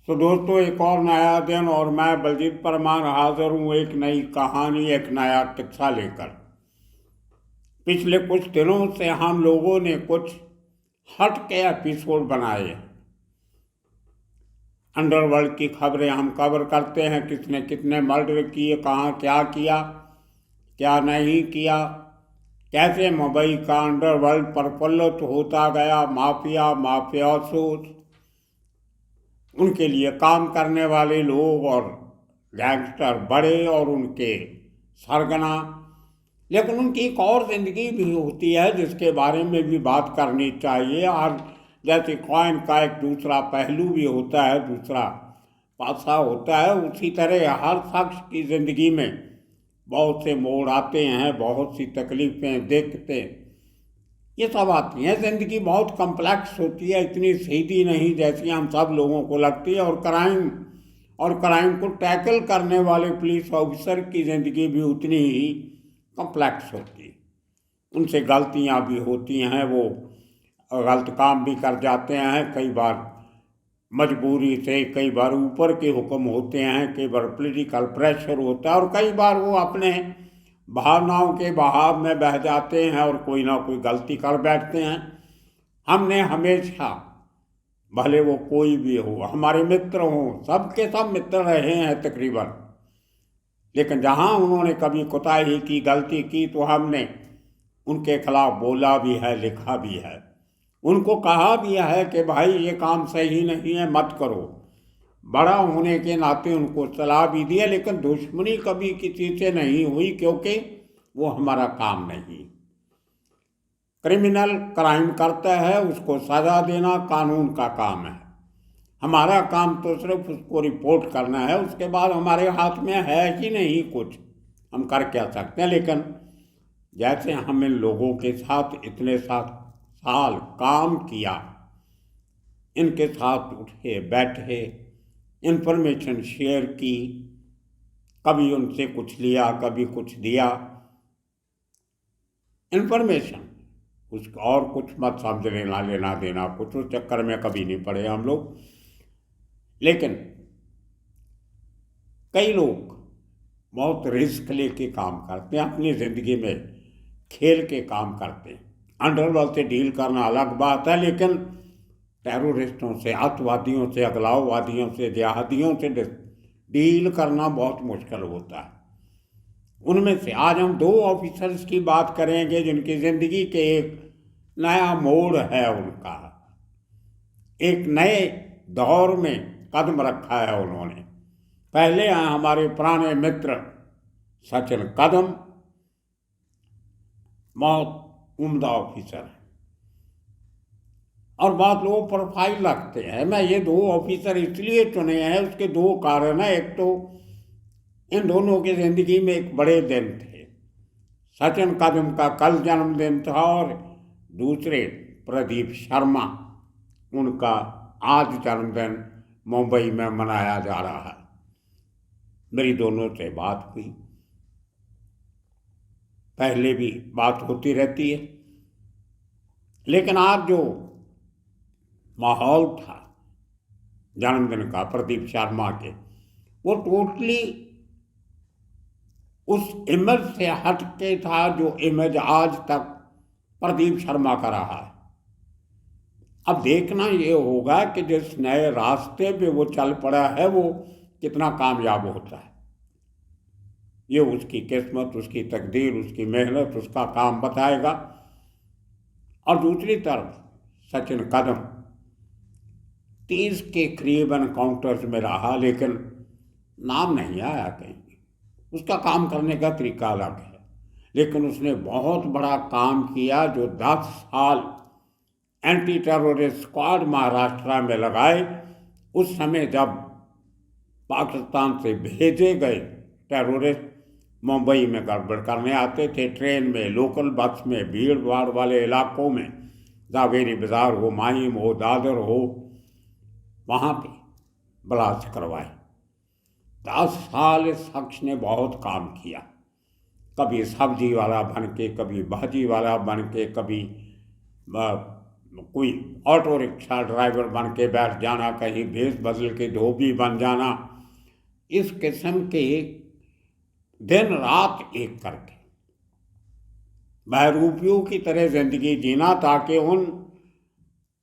तो दोस्तों, एक और नया दिन और मैं बलजीत परमार हाजिर हूँ एक नई कहानी, एक नया किस्सा लेकर। पिछले कुछ दिनों से हम लोगों ने कुछ हट के एपिसोड बनाए हैं। अंडरवर्ल्ड की खबरें हम कवर करते हैं, किसने कितने मर्डर किए, कहाँ क्या किया, क्या नहीं किया, कैसे मुंबई का अंडरवर्ल्ड प्रफुल्लित होता गया, माफिया माफियासोस, उनके लिए काम करने वाले लोग और गैंगस्टर बड़े और उनके सरगना। लेकिन उनकी एक और ज़िंदगी भी होती है जिसके बारे में भी बात करनी चाहिए। और जैसे कॉइन का एक दूसरा पहलू भी होता है, दूसरा पासा होता है, उसी तरह हर शख्स की ज़िंदगी में बहुत से मोड़ आते हैं, बहुत सी तकलीफ़ें देखते ये सब आती हैं। ज़िंदगी बहुत कम्प्लेक्स होती है, इतनी सीधी नहीं जैसी हम सब लोगों को लगती है। और क्राइम को टैकल करने वाले पुलिस ऑफिसर की ज़िंदगी भी उतनी ही कम्प्लेक्स होती है। उनसे गलतियां भी होती हैं, वो गलत काम भी कर जाते हैं, कई बार मजबूरी से, कई बार ऊपर के हुक्म होते हैं, कई बार पॉलिटिकल प्रेशर होता है और कई बार वो अपने भावनाओं के बहाव में बह जाते हैं और कोई ना कोई गलती कर बैठते हैं। हमने हमेशा, भले वो कोई भी हो, हमारे मित्र हों, सबके सब मित्र रहे हैं तकरीबन, लेकिन जहाँ उन्होंने कभी कोताही की, गलती की, तो हमने उनके खिलाफ बोला भी है, लिखा भी है, उनको कहा भी है कि भाई ये काम सही नहीं है, मत करो। बड़ा होने के नाते उनको सलाह भी दी है, लेकिन दुश्मनी कभी किसी से नहीं हुई क्योंकि वो हमारा काम नहीं। क्रिमिनल क्राइम करता है, उसको सजा देना कानून का काम है। हमारा काम तो सिर्फ उसको रिपोर्ट करना है, उसके बाद हमारे हाथ में है ही नहीं कुछ, हम कर क्या सकते हैं। लेकिन जैसे हम इन लोगों के साथ इतने साल काम किया, इनके साथ उठे बैठे, इन्फॉर्मेशन शेयर की, कभी उनसे कुछ लिया, कभी कुछ दिया, इन्फॉर्मेशन, कुछ और कुछ मत समझ लेना, लेना देना कुछ, उस चक्कर में कभी नहीं पड़े हम लोग। लेकिन कई लोग बहुत रिस्क लेके काम करते हैं, अपनी ज़िंदगी में खेल के काम करते हैं। अंडरवर्ल्ड से डील करना अलग बात है, लेकिन टेररिस्टों से, अतवादियों से, अगलाववादियों से, जिहादियों से डील करना बहुत मुश्किल होता है। उनमें से आज हम दो ऑफिसर्स की बात करेंगे जिनकी ज़िंदगी के एक नया मोड़ है उनका, एक नए दौर में कदम रखा है उन्होंने। पहले हैं हमारे पुराने मित्र सचिन कदम, बहुत उम्दा ऑफिसर है और बहुत लो प्रोफाइल रखते हैं। मैं ये दो ऑफिसर इसलिए चुने हैं, उसके दो कारण हैं। एक तो इन दोनों की ज़िंदगी में एक बड़े दिन थे। सचिन कदम का कल जन्मदिन था और दूसरे प्रदीप शर्मा, उनका आज जन्मदिन मुंबई में मनाया जा रहा है। मेरी दोनों से बात हुई, पहले भी बात होती रहती है, लेकिन आज जो माहौल था जन्मदिन का प्रदीप शर्मा के, वो टोटली उस इमेज से हट के था जो इमेज आज तक प्रदीप शर्मा का रहा है। अब देखना ये होगा कि जिस नए रास्ते पे वो चल पड़ा है वो कितना कामयाब होता है। ये उसकी किस्मत, उसकी तकदीर, उसकी मेहनत, उसका काम बताएगा। और दूसरी तरफ सचिन कदम 30 के करीब एनकाउंटर्स में रहा, लेकिन नाम नहीं आया कहीं। उसका काम करने का तरीका अलग है, लेकिन उसने बहुत बड़ा काम किया। जो 10 साल एंटी टेररिस्ट स्क्वाड महाराष्ट्र में लगाए, उस समय जब पाकिस्तान से भेजे गए टेररिस्ट मुंबई में गड़बड़ करने आते थे, ट्रेन में, लोकल बस में, भीड़ भाड़ वाले इलाकों में, जावेरी बाजार हो, माहिम हो, दादर हो, वहाँ पे ब्लास्ट करवाए। 10 साल इस शख्स ने बहुत काम किया, कभी सब्जी वाला बन के, कभी भाजी वाला बन के, कभी कोई ऑटो रिक्शा ड्राइवर बन के बैठ जाना, कहीं भेष बदल के धोबी बन जाना, इस किस्म के दिन रात एक करके बहरूपियों की तरह जिंदगी जीना, ताकि उन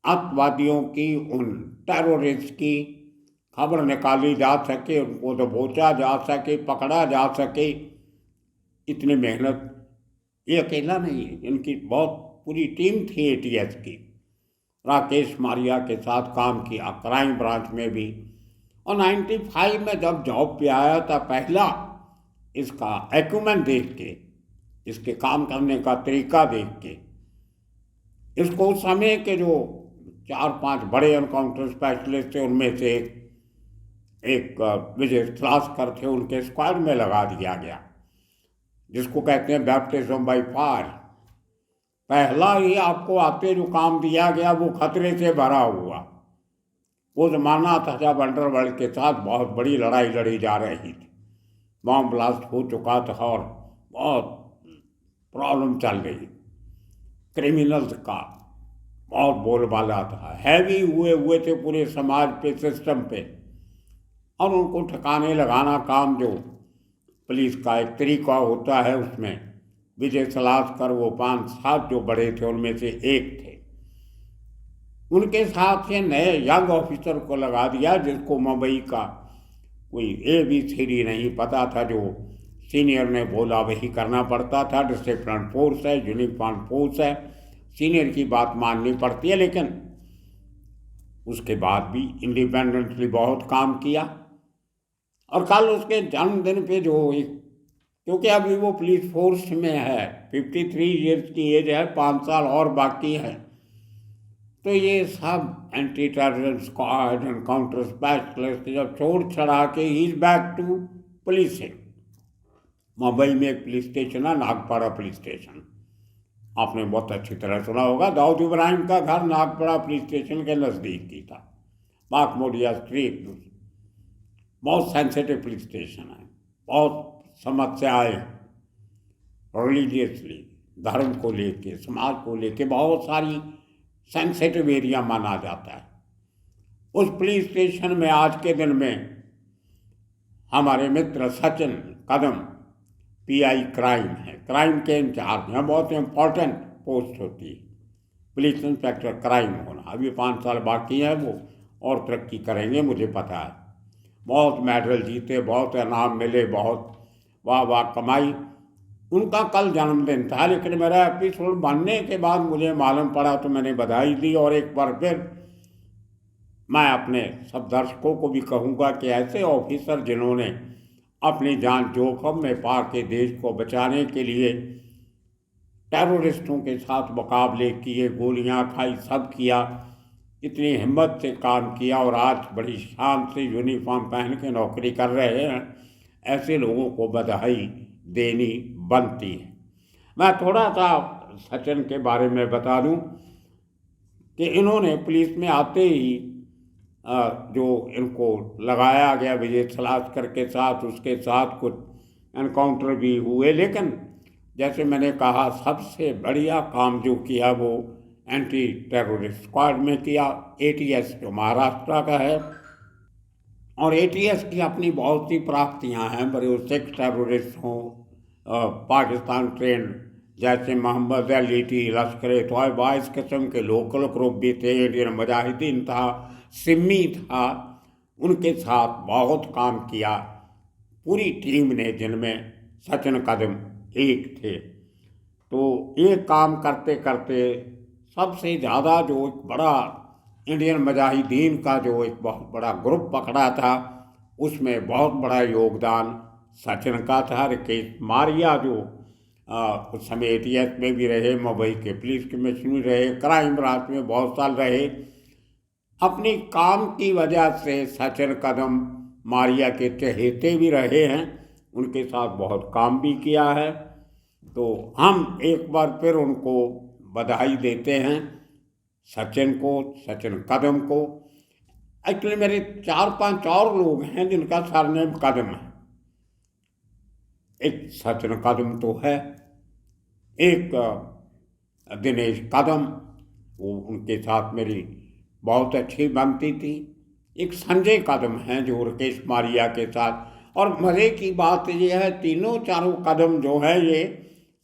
आतंकवादियों की, उन टेररिस्ट की खबर निकाली जा सके, उनको दबोचा जा सके, पकड़ा जा सके। इतनी मेहनत ये अकेला नहीं है, इनकी बहुत पूरी टीम थी एटीएस की। राकेश मारिया के साथ काम किया क्राइम ब्रांच में भी, और 95 में जब जॉब पे आया था, पहला इसका एक्यूमेंट देख के, इसके काम करने का तरीका देख के, इसको उस समय के जो 4-5 बड़े एनकाउंटर स्पेशलिस्ट थे उनमें से एक विजय सलास्कर थे, उनके स्क्वाड में लगा दिया गया, जिसको कहते हैं बैप्टिज्म बाय फायर। पहला ही आपको आते जो काम दिया गया वो खतरे से भरा हुआ। वो जमाना था जब अंडरवर्ल्ड के साथ बहुत बड़ी लड़ाई लड़ी जा रही थी, बॉम्ब ब्लास्ट हो चुका था और बहुत प्रॉब्लम चल रही, क्रिमिनल्स का बहुत बोलबाला था, हैवी हुए थे पूरे समाज पे, सिस्टम पे, और उनको ठिकाने लगाना काम जो पुलिस का एक तरीका होता है, उसमें विजय सलास्कर वो 5-7 जो बड़े थे उनमें से एक थे। उनके साथ ये नए यंग ऑफिसर को लगा दिया, जिसको मुंबई का कोई ABCD नहीं पता था, जो सीनियर ने बोला वही करना पड़ता था। डिसिप्लिन फोर्स है, यूनिफॉर्म फोर्स है, सीनियर की बात माननी पड़ती है, लेकिन उसके बाद भी इंडिपेंडेंटली बहुत काम किया। और कल उसके जन्मदिन पे जो एक, क्योंकि अभी वो पुलिस फोर्स में है, 53 ईयर्स की एज है, 5 साल और बाकी है, तो ये सब anti terrorism squad, encounter specialist जब छोड़ छड़ा के ही बैक टू पुलिस है। मुंबई में एक पुलिस स्टेशन है, नागपाड़ा पुलिस स्टेशन, आपने बहुत अच्छी तरह सुना होगा। दाऊद इब्राहिम का घर नागपाड़ा पुलिस स्टेशन के नज़दीक ही था, बागमोडिया स्ट्रीट। बहुत सेंसिटिव पुलिस स्टेशन है, बहुत समस्याएं रिलीजियसली, धर्म को लेके, समाज को लेके बहुत सारी सेंसिटिव एरिया माना जाता है। उस पुलिस स्टेशन में आज के दिन में हमारे मित्र सचिन कदम PI क्राइम है, क्राइम के इंचार्ज हैं। बहुत इम्पोर्टेंट पोस्ट होती है पुलिस इंस्पेक्टर क्राइम होना। अभी 5 साल बाकी है, वो और तरक्की करेंगे मुझे पता है। बहुत मेडल जीते, बहुत इनाम मिले, बहुत वाह वाह कमाई। उनका कल जन्मदिन था, लेकिन मेरा एपिसोड बनने के बाद मुझे मालूम पड़ा तो मैंने बधाई दी। और एक बार फिर मैं अपने सब दर्शकों को भी कहूँगा कि ऐसे ऑफिसर जिन्होंने अपनी जान जोखिम में पा के देश को बचाने के लिए टेररिस्टों के साथ मुकाबले किए, गोलियां खाई, सब किया, इतनी हिम्मत से काम किया और आज बड़ी शान से यूनिफॉर्म पहन के नौकरी कर रहे हैं, ऐसे लोगों को बधाई देनी बनती है। मैं थोड़ा सा सचिन के बारे में बता दूं कि इन्होंने पुलिस में आते ही जो इनको लगाया गया विजय सलास्कर के साथ, उसके साथ कुछ एनकाउंटर भी हुए, लेकिन जैसे मैंने कहा सबसे बढ़िया काम जो किया वो एंटी टेररिस्ट स्क्वाड में किया। ATS जो महाराष्ट्र का है, और ATS की अपनी बहुत सी प्राप्तियां हैं, बड़े सिख टेररिस्ट हों, पाकिस्तान ट्रेंड जैसे मोहम्मद अली, लश्कर तोयबा, इस किस्म के लोकल ग्रुप भी थे, इंडियन मुजाहिदीन था, सिमी था, उनके साथ बहुत काम किया पूरी टीम ने, जिनमें सचिन कदम एक थे। तो ये काम करते करते सबसे ज़्यादा जो एक बड़ा इंडियन मुजाहिदीन का जो एक बहुत बड़ा ग्रुप पकड़ा था, उसमें बहुत बड़ा योगदान सचिन का था। राकेश मारिया जो उस समय ATS में भी रहे, मुंबई के पुलिस कमिश्नर भी रहे, क्राइम ब्रांच में बहुत साल रहे। अपनी काम की वजह से सचिन कदम मारिया के चहेते भी रहे हैं, उनके साथ बहुत काम भी किया है। तो हम एक बार फिर उनको बधाई देते हैं, सचिन को, सचिन कदम को। एक्चुअली मेरे 4-5 और लोग हैं जिनका सरनेम कदम है। एक सचिन कदम तो है, एक दिनेश कदम, वो उनके साथ मेरी बहुत अच्छी बनती थी। एक संजय कदम हैं जो राकेश मारिया के साथ, और मज़े की बात ये है तीनों चारों कदम जो है ये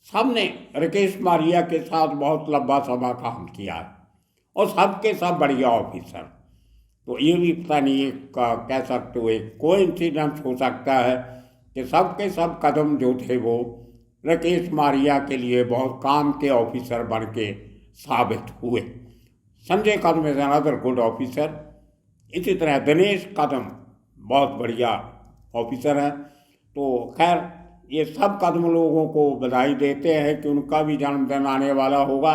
सब ने राकेश मारिया के साथ बहुत लंबा समय काम किया है, और सब के सब बढ़िया ऑफिसर। तो ये भी पता नहीं एक कह सकते हो एक कोइंसिडेंस हो सकता है कि सब के सब कदम जो थे वो राकेश मारिया के लिए बहुत काम के ऑफिसर बन के साबित हुए। Sanjay Kadam is another good officer. इसी तरह दिनेश कदम बहुत बढ़िया ऑफिसर हैं। तो खैर ये सब कदम लोगों को बधाई देते हैं कि उनका भी जन्मदिन आने वाला होगा।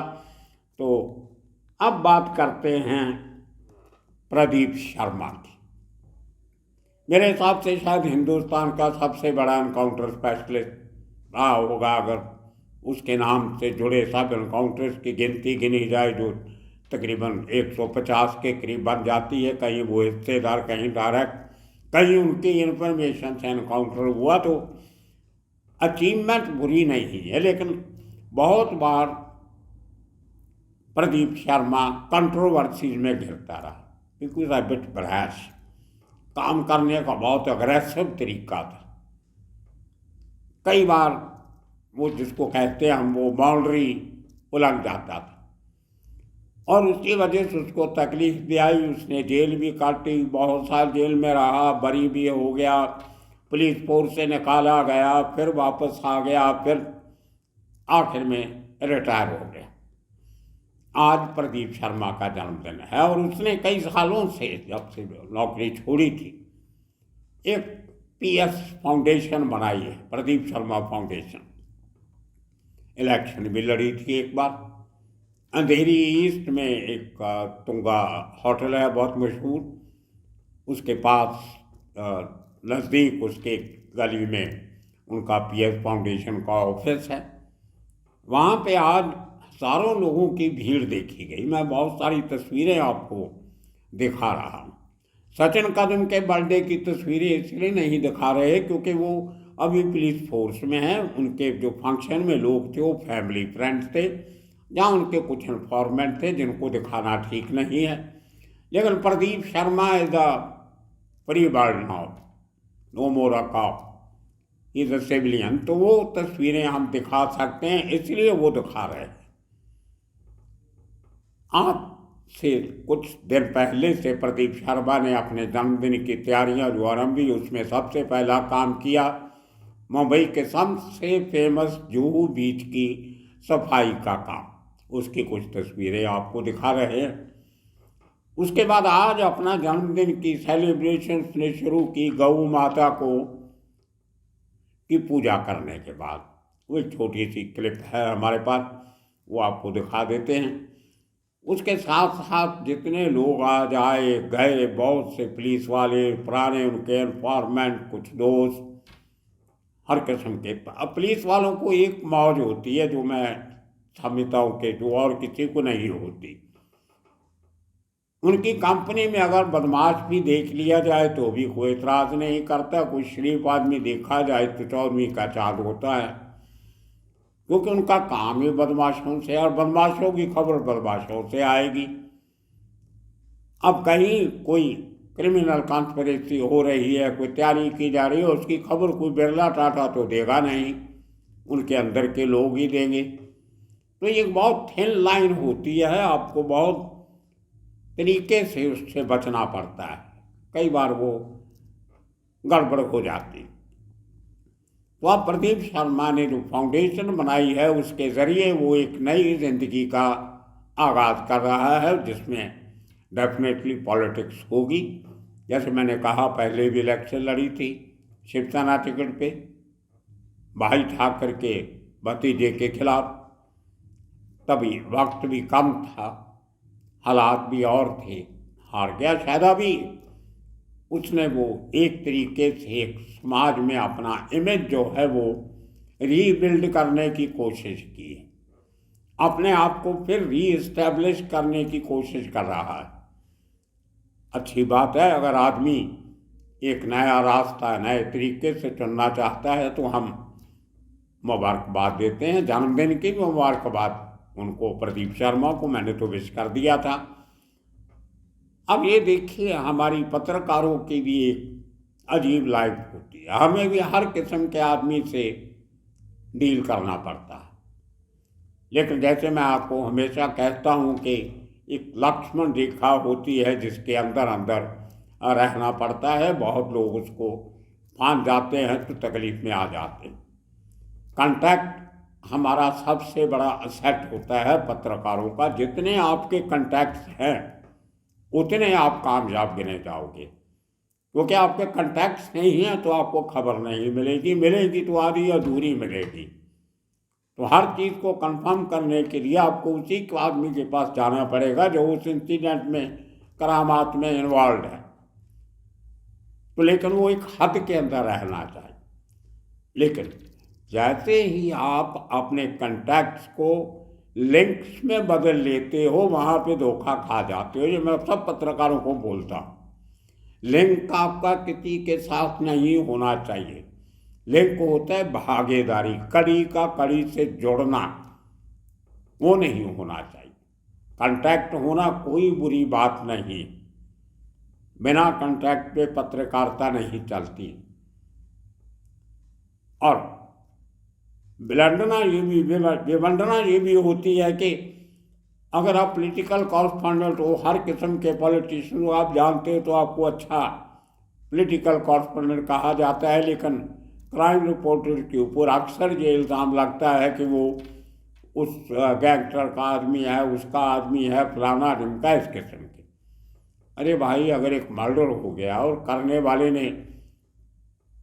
तो अब बात करते हैं प्रदीप शर्मा की। मेरे हिसाब से शायद हिंदुस्तान का सबसे बड़ा एनकाउंटर स्पेशलिस्ट रहा होगा, अगर उसके नाम से जुड़े सब एनकाउंटर्स की गिनती गिनी जाए जो तकरीबन 150 के करीब बन जाती है। कहीं वो हिस्सेदार, कहीं डायरेक्ट, कहीं उनकी इन्फॉर्मेशन से एनकाउंटर हुआ। तो अचीवमेंट बुरी नहीं है, लेकिन बहुत बार प्रदीप शर्मा कंट्रोवर्सीज में घिरता रहा, बिकॉज आई बिट ब्रैश। काम करने का बहुत अग्रेसिव तरीका था। कई बार वो जिसको कहते हैं हम, वो बाउंड्री उलंघ जाता था, और उसकी वजह से उसको तकलीफ भी आई। उसने जेल भी काटी, बहुत साल जेल में रहा, बरी भी हो गया, पुलिस फोर्स से निकाला गया, फिर वापस आ गया, फिर आखिर में रिटायर हो गया। आज प्रदीप शर्मा का जन्मदिन है, और उसने कई सालों से, जब से नौकरी छोड़ी थी, एक PS फाउंडेशन बनाई है, प्रदीप शर्मा फाउंडेशन। इलेक्शन भी लड़ी थी एक बार। अंधेरी ईस्ट में एक तुंगा होटल है बहुत मशहूर, उसके पास नज़दीक उसके गली में उनका PS फाउंडेशन का ऑफिस है। वहाँ पे आज हज़ारों लोगों की भीड़ देखी गई। मैं बहुत सारी तस्वीरें आपको दिखा रहा हूँ। सचिन कदम के बर्थडे की तस्वीरें इसलिए नहीं दिखा रहे क्योंकि वो अभी पुलिस फोर्स में हैं। उनके जो फंक्शन में लोग थे वो फैमिली फ्रेंड्स थे, जहाँ उनके कुछ इन्फॉर्मेंट थे जिनको दिखाना ठीक नहीं है। लेकिन Pradeep Sharma is a free bird now, no more a cop, is a civilian. तो वो तस्वीरें हम दिखा सकते हैं, इसलिए वो दिखा रहे हैं। आज से कुछ दिन पहले से प्रदीप शर्मा ने अपने जन्मदिन की तैयारियां जो आरंभी, उसमें सबसे पहला काम किया मुंबई के सबसे फेमस जुहू बीच की सफाई का काम। उसकी कुछ तस्वीरें आपको दिखा रहे हैं। उसके बाद आज अपना जन्मदिन की सेलिब्रेशन ने शुरू की गौ माता की पूजा करने के बाद। वो एक छोटी सी क्लिप है हमारे पास, वो आपको दिखा देते हैं। उसके साथ साथ जितने लोग आज आए गए, बहुत से पुलिस वाले, पुराने उनके इन्फॉर्मेंट, कुछ दोस्त, हर किस्म के। अब पुलिस वालों को एक मौज होती है जो मैं समझता हूँ कि जो और किसी को नहीं होती। उनकी कंपनी में अगर बदमाश भी देख लिया जाए तो भी कोई इतराज़ नहीं करता, कोई शरीफ आदमी देखा जाए तो चौदहवीं का चाँद होता है, क्योंकि उनका काम ही बदमाशों से, और बदमाशों की खबर बदमाशों से आएगी। अब कहीं कोई क्रिमिनल कॉन्स्पिरेसी हो रही है, कोई तैयारी की जा रही है, उसकी खबर कोई बिरला टाटा तो देगा नहीं, उनके अंदर के लोग ही देंगे। तो ये बहुत थिन लाइन होती है, आपको बहुत तरीके से उससे बचना पड़ता है, कई बार वो गड़बड़ हो जाती। तो अब प्रदीप शर्मा ने जो फाउंडेशन बनाई है उसके ज़रिए वो एक नई जिंदगी का आगाज़ कर रहा है, जिसमें डेफिनेटली पॉलिटिक्स होगी। जैसे मैंने कहा, पहले भी इलेक्शन लड़ी थी शिवसेना टिकट पे भाई ठाकर के भतीजे के खिलाफ। तभी वक्त भी कम था, हालात भी और थे, हार गया शायद। अभी उसने वो एक तरीके से एक समाज में अपना इमेज जो है वो रीबिल्ड करने की कोशिश की है, अपने आप को फिर रीइस्टेब्लिश करने की कोशिश कर रहा है। अच्छी बात है, अगर आदमी एक नया रास्ता नए तरीके से चुनना चाहता है तो हम मुबारकबाद देते हैं, जन्मदिन की भी मुबारकबाद उनको, प्रदीप शर्मा को मैंने तो विश कर दिया था। अब ये देखिए, हमारी पत्रकारों की भी एक अजीब लाइफ होती है, हमें भी हर किस्म के आदमी से डील करना पड़ता है। लेकिन जैसे मैं आपको हमेशा कहता हूँ कि एक लक्ष्मण रेखा होती है जिसके अंदर अंदर रहना पड़ता है। बहुत लोग उसको फांद जाते हैं तो तकलीफ में आ जाते हैं। कांटेक्ट हमारा सबसे बड़ा असेट होता है पत्रकारों का। जितने आपके कांटेक्ट्स हैं उतने आप कामयाब गिने जाओगे, क्योंकि आपके कांटेक्ट्स नहीं हैं तो आपको खबर नहीं मिलेगी, मिलेगी तो आधी अधूरी मिलेगी। तो हर चीज़ को कंफर्म करने के लिए आपको उसी आदमी के पास जाना पड़ेगा जो उस इंसिडेंट में, करामात में इन्वॉल्व है। तो लेकिन वो एक हद के अंदर रहना चाहिए। लेकिन जैसे ही आप अपने कॉन्टैक्ट्स को लिंक्स में बदल लेते हो, वहाँ पे धोखा खा जाते हो। ये मैं सब पत्रकारों को बोलता हूँ, लिंक आपका किसी के साथ नहीं होना चाहिए। लिंक होता है भागीदारी, कड़ी का कड़ी से जोड़ना, वो नहीं होना चाहिए। कांटेक्ट होना कोई बुरी बात नहीं, बिना कांटेक्ट पे पत्रकारिता नहीं चलती। और विडंबना ये भी होती है कि अगर आप पॉलिटिकल कॉरस्पॉन्डेंट हो, हर किस्म के पॉलिटिशियन को आप जानते हो तो आपको अच्छा पॉलिटिकल कॉरस्पॉन्डेंट कहा जाता है। लेकिन क्राइम रिपोर्टर के ऊपर अक्सर ये इल्ज़ाम लगता है कि वो उस गैंगस्टर का आदमी है, उसका आदमी है, फलाना ढिमका, इस किस्म के। अरे भाई, अगर एक मर्डर हो गया और करने वाले ने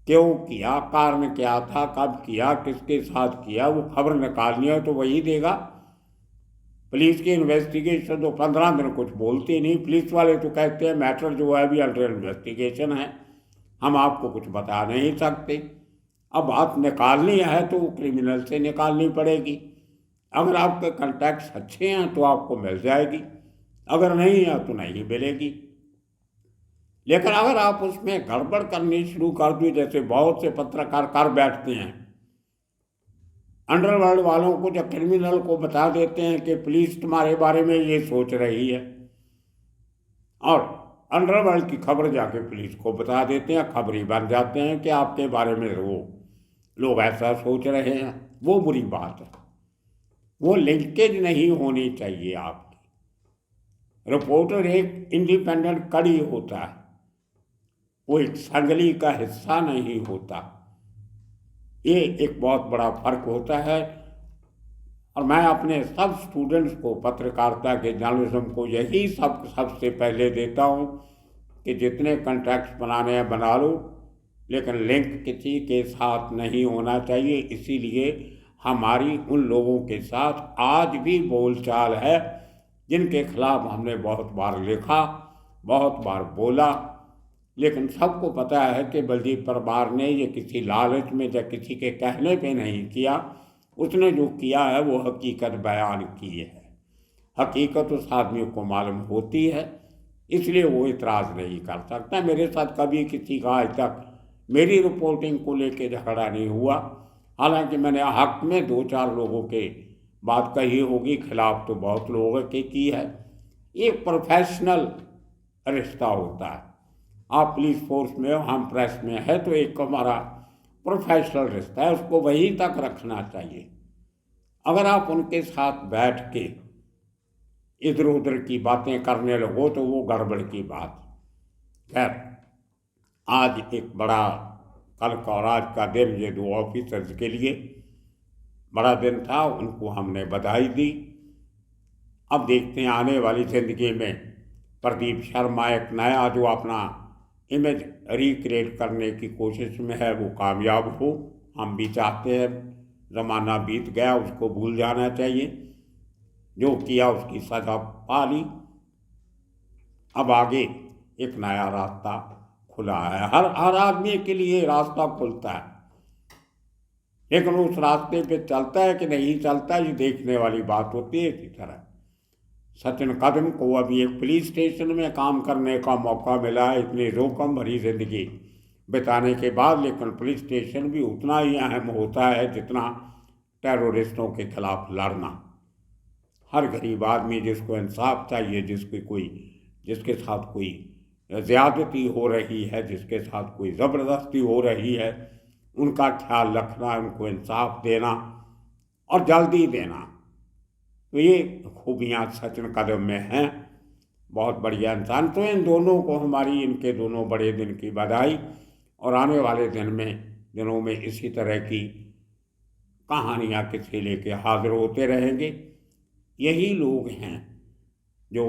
क्यों किया, कारण क्या था, कब किया, किसके साथ किया, वो खबर निकालनी है तो वही देगा। पुलिस की इन्वेस्टिगेशन तो 15 दिन कुछ बोलते नहीं। पुलिस वाले तो कहते हैं मैटर जो है अभी अंडर इन्वेस्टिगेशन है, हम आपको कुछ बता नहीं सकते। अब बात निकालनी है तो वो क्रिमिनल से निकालनी पड़ेगी। अगर आपके कॉन्टैक्ट्स अच्छे हैं तो आपको मिल जाएगी, अगर नहीं है तो नहीं मिलेगी। लेकिन अगर आप उसमें गड़बड़ करनी शुरू कर दो, जैसे बहुत से पत्रकार कर बैठते हैं, अंडरवर्ल्ड वालों को, जब क्रिमिनल को बता देते हैं कि पुलिस तुम्हारे बारे में ये सोच रही है, और अंडरवर्ल्ड की खबर जाके पुलिस को बता देते हैं, खबरी बन जाते हैं कि आपके बारे में वो लोग ऐसा सोच रहे हैं, वो बुरी बात है। वो लिंकेज नहीं होनी चाहिए आपकी। रिपोर्टर एक इंडिपेंडेंट कड़ी होता है, वो एक संगली का हिस्सा नहीं होता। ये एक बहुत बड़ा फर्क होता है। और मैं अपने सब स्टूडेंट्स को, पत्रकारिता के, जर्नलिज्म को यही सबसे पहले देता हूँ कि जितने कॉन्टैक्ट्स बनाने हैं बना लो, लेकिन लिंक किसी के साथ नहीं होना चाहिए। इसीलिए हमारी उन लोगों के साथ आज भी बोलचाल है जिनके खिलाफ हमने बहुत बार लिखा, बहुत बार बोला, लेकिन सबको पता है कि बलजीत परमार ने ये किसी लालच में या किसी के कहने पे नहीं किया। उसने जो किया है वो हकीकत बयान की है। हकीकत उस आदमी को मालूम होती है, इसलिए वो इतराज़ नहीं कर सकता। मेरे साथ कभी किसी का आज तक मेरी रिपोर्टिंग को लेके झगड़ा नहीं हुआ। हालांकि मैंने हक में 2-4 लोगों के बात कही होगी, खिलाफ तो बहुत लोगों के की है। एक प्रोफेशनल रिश्ता होता है। आप पुलिस फोर्स में हो, हम प्रेस में है, तो एक हमारा प्रोफेशनल रिश्ता है, उसको वहीं तक रखना चाहिए। अगर आप उनके साथ बैठ के इधर उधर की बातें करने लगो तो वो गड़बड़ की बात। खैर, आज एक बड़ा, कल का और आज का दिन, ये 2 ऑफिसर्स के लिए बड़ा दिन था, उनको हमने बधाई दी। अब देखते हैं आने वाली ज़िंदगी में प्रदीप शर्मा एक नया जो अपना इमेज रिक्रिएट करने की कोशिश में है वो कामयाब हो। हम भी चाहते हैं, ज़माना बीत गया, उसको भूल जाना चाहिए, जो किया उसकी सज़ा पा ली। अब आगे एक नया रास्ता खुला है, हर आदमी के लिए रास्ता खुलता है, लेकिन उस रास्ते पे चलता है कि नहीं चलता, ये देखने वाली बात होती है। इसी तरह सचिन कदम को अभी एक पुलिस स्टेशन में काम करने का मौका मिला है, इतनी जोखिम भरी जिंदगी बिताने के बाद, लेकिन पुलिस स्टेशन भी उतना ही अहम होता है जितना टेररिस्टों के खिलाफ लड़ना। हर गरीब आदमी जिसको इंसाफ चाहिए, जिसके साथ कोई ज़्यादती हो रही है, जिसके साथ कोई ज़बरदस्ती हो रही है, उनका ख्याल रखना, उनको इंसाफ देना और जल्दी देना। तो ये खूबियाँ सचिन कदम में हैं। बहुत बढ़िया इंसान। तो इन दोनों को हमारी इनके दोनों बड़े दिन की बधाई, और आने वाले दिनों में इसी तरह की कहानियाँ किसी लेके हाजिर होते रहेंगे। यही लोग हैं जो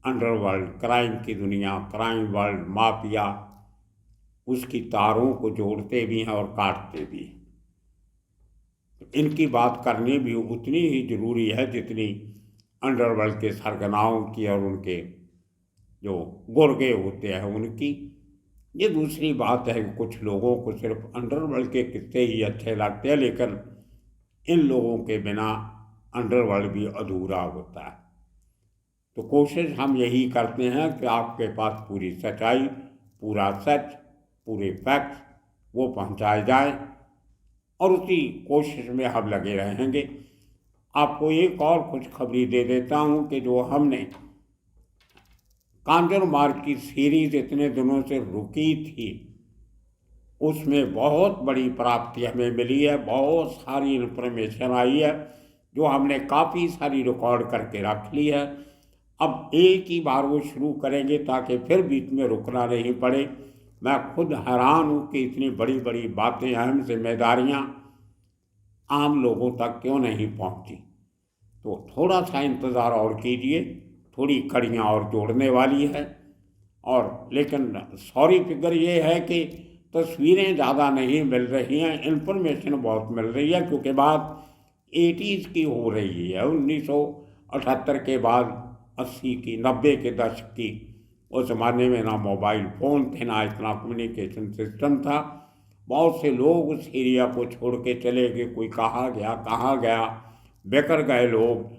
अंडरवर्ल्ड, क्राइम की दुनिया, क्राइम वर्ल्ड, माफिया, उसकी तारों को जोड़ते भी हैं और काटते भी हैं। इनकी बात करनी भी उतनी ही ज़रूरी है जितनी अंडरवर्ल्ड के सरगनाओं की और उनके जो गुर्गे होते हैं उनकी। ये दूसरी बात है कि कुछ लोगों को सिर्फ अंडरवर्ल्ड के किस्से ही अच्छे लगते हैं, लेकिन इन लोगों के बिना अंडरवर्ल्ड भी अधूरा होता है। तो कोशिश हम यही करते हैं कि आपके पास पूरी सच्चाई, पूरा सच, पूरे फैक्ट्स वो पहुंचाए जाए, और उसी कोशिश में हम लगे रहेंगे। आपको एक और खुशखबरी दे देता हूं कि जो हमने कांजूरमार्ग की सीरीज इतने दिनों से रुकी थी, उसमें बहुत बड़ी प्राप्ति हमें मिली है। बहुत सारी इन्फॉर्मेशन आई है जो हमने काफ़ी सारी रिकॉर्ड करके रख ली है। अब एक ही बार वो शुरू करेंगे ताकि फिर बीच में रुकना नहीं पड़े। मैं खुद हैरान हूँ कि इतनी बड़ी बड़ी बातें, अहम जिम्मेदारियाँ आम लोगों तक क्यों नहीं पहुँची। तो थोड़ा सा इंतज़ार और कीजिए, थोड़ी कड़ियाँ और जोड़ने वाली है। और लेकिन सॉरी फिगर ये है कि तस्वीरें ज़्यादा नहीं मिल रही हैं, इन्फॉर्मेशन बहुत मिल रही है, क्योंकि बात 80s की हो रही है, 1978 के बाद 80 की, 90 के दशक की। उस ज़माने में ना मोबाइल फ़ोन थे, ना इतना कम्युनिकेशन सिस्टम था। बहुत से लोग उस एरिया को छोड़ के चले गए, कोई कहाँ गया, बेकर गए लोग,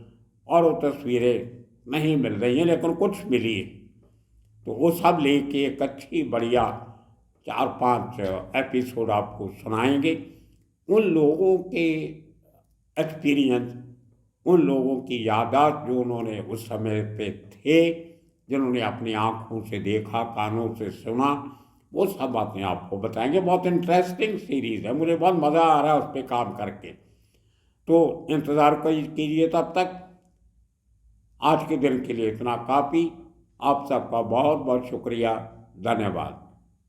और वो तस्वीरें नहीं मिल रही हैं, लेकिन कुछ मिली। तो वो सब लेके एक अच्छी बढ़िया 4-5 एपिसोड आपको सुनाएंगे। उन लोगों के एक्सपीरियंस, उन लोगों की यादाश्त जो उन्होंने उस समय पे थे, जिन्होंने अपनी आँखों से देखा, कानों से सुना, वो सब बातें आपको बताएंगे। बहुत इंटरेस्टिंग सीरीज़ है, मुझे बहुत मज़ा आ रहा है उस पर काम करके। तो इंतज़ार कीजिए। तब तक आज के दिन के लिए इतना काफ़ी। आप सबका बहुत बहुत शुक्रिया, धन्यवाद।